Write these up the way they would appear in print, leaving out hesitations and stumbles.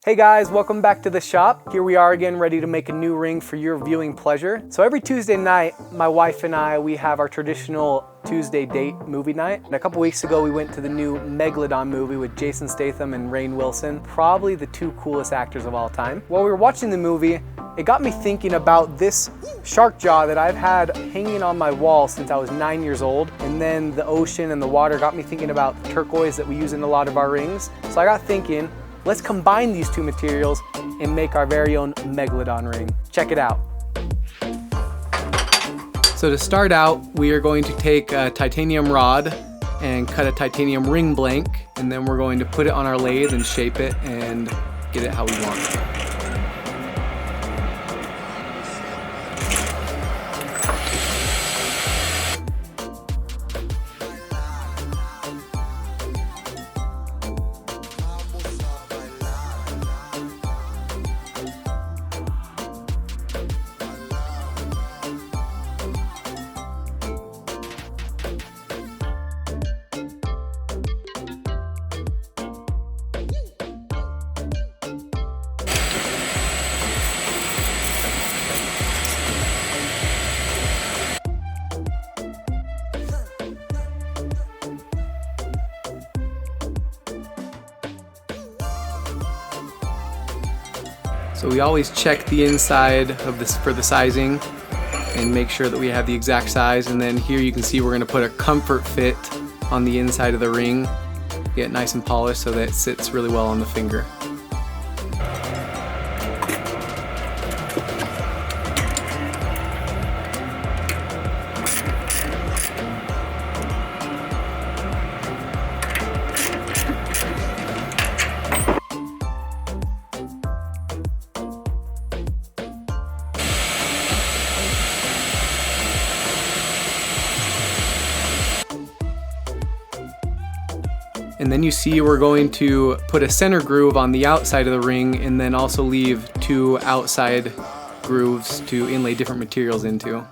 Hey guys, welcome back to the shop. Here we are again, ready to make a new ring for your viewing pleasure. So every Tuesday night, my wife and I, we have our traditional Tuesday date movie night. And a couple weeks ago, we went to the new Megalodon movie with Jason Statham and Rainn Wilson, probably the two coolest actors of all time. While we were watching the movie, it got me thinking about this shark jaw that I've had hanging on my wall since I was 9 years old. And then the ocean and the water got me thinking about the turquoise that we use in a lot of our rings. So I got thinking, let's combine these two materials and make our very own Megalodon ring. Check it out. So to start out, we are going to take a titanium rod and cut a titanium ring blank, and then we're going to put it on our lathe and shape it and get it how we want. So we always check the inside of this for the sizing and make sure that we have the exact size. And then here you can see we're going to put a comfort fit on the inside of the ring, get it nice and polished so that it sits really well on the finger. And then you see we're going to put a center groove on the outside of the ring and then also leave two outside grooves to inlay different materials into.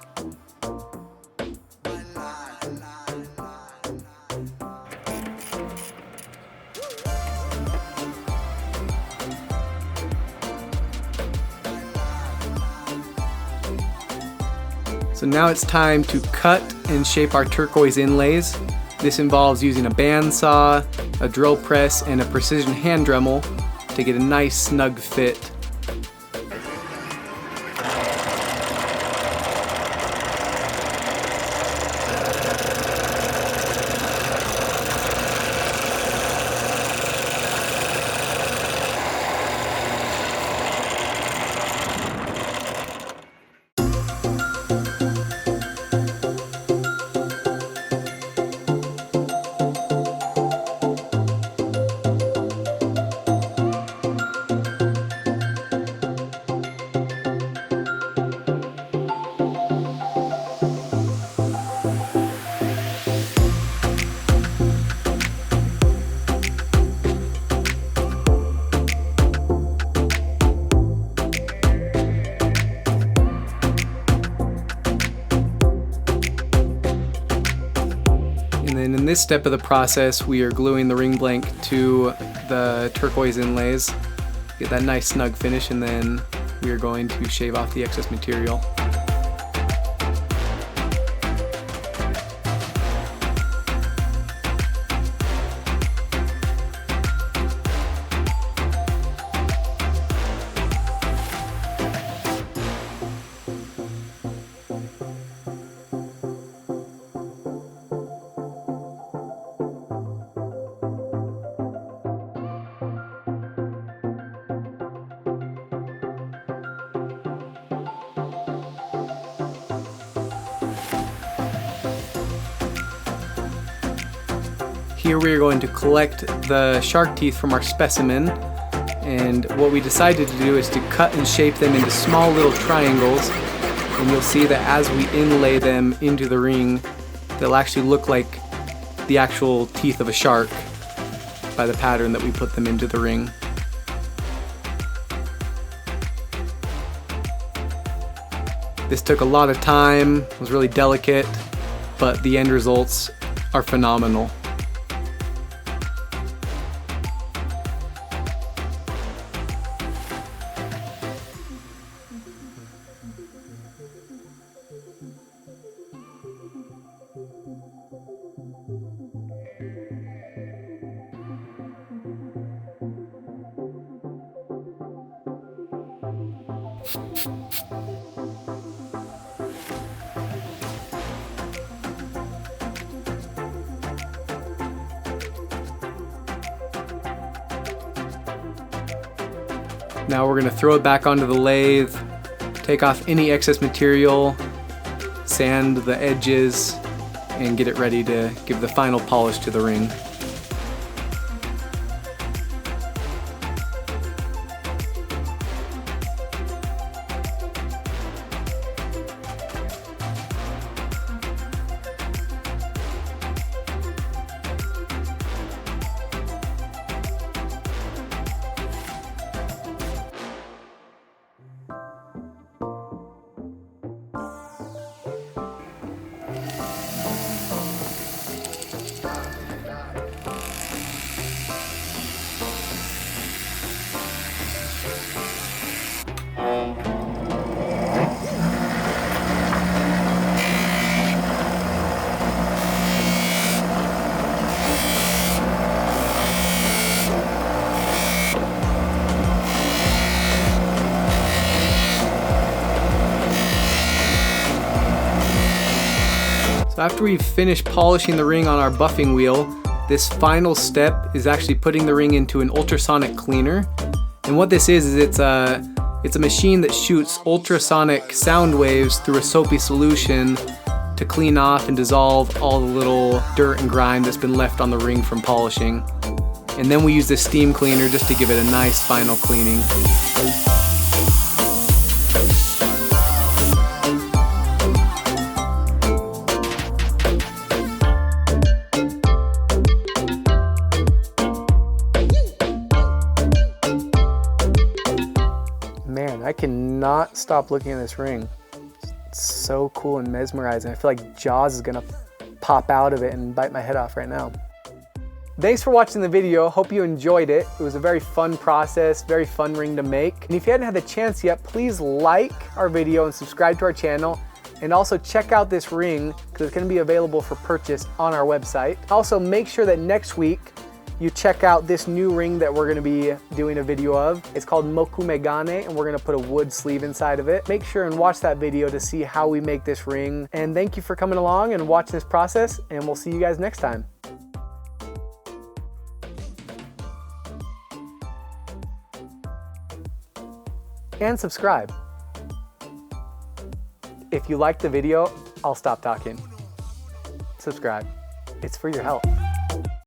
So now it's time to cut and shape our turquoise inlays. This involves using a bandsaw, a drill press, and a precision hand Dremel to get a nice snug fit. And in this step of the process, we are gluing the ring blank to the turquoise inlays, get that nice snug finish, and then we are going to shave off the excess material. Here we are going to collect the shark teeth from our specimen, and what we decided to do is to cut and shape them into small little triangles, and you'll see that as we inlay them into the ring, they'll actually look like the actual teeth of a shark by the pattern that we put them into the ring. This took a lot of time, was really delicate, but the end results are phenomenal. Now we're gonna throw it back onto the lathe, take off any excess material, sand the edges, and get it ready to give the final polish to the ring. So after we've finished polishing the ring on our buffing wheel, this final step is actually putting the ring into an ultrasonic cleaner. And what this is it's a machine that shoots ultrasonic sound waves through a soapy solution to clean off and dissolve all the little dirt and grime that's been left on the ring from polishing. And then we use this steam cleaner just to give it a nice final cleaning. Man, I cannot stop looking at this ring. It's so cool and mesmerizing. I feel like Jaws is gonna pop out of it and bite my head off right now. Thanks for watching the video. Hope you enjoyed it. It was a very fun process, very fun ring to make. And if you hadn't had the chance yet, please like our video and subscribe to our channel. And also check out this ring because it's gonna be available for purchase on our website. Also make sure that next week you check out this new ring that we're gonna be doing a video of. It's called Moku Megane, and we're gonna put a wood sleeve inside of it. Make sure and watch that video to see how we make this ring. And thank you for coming along and watching this process, and we'll see you guys next time. And subscribe. If you liked the video, I'll stop talking. Subscribe. It's for your health.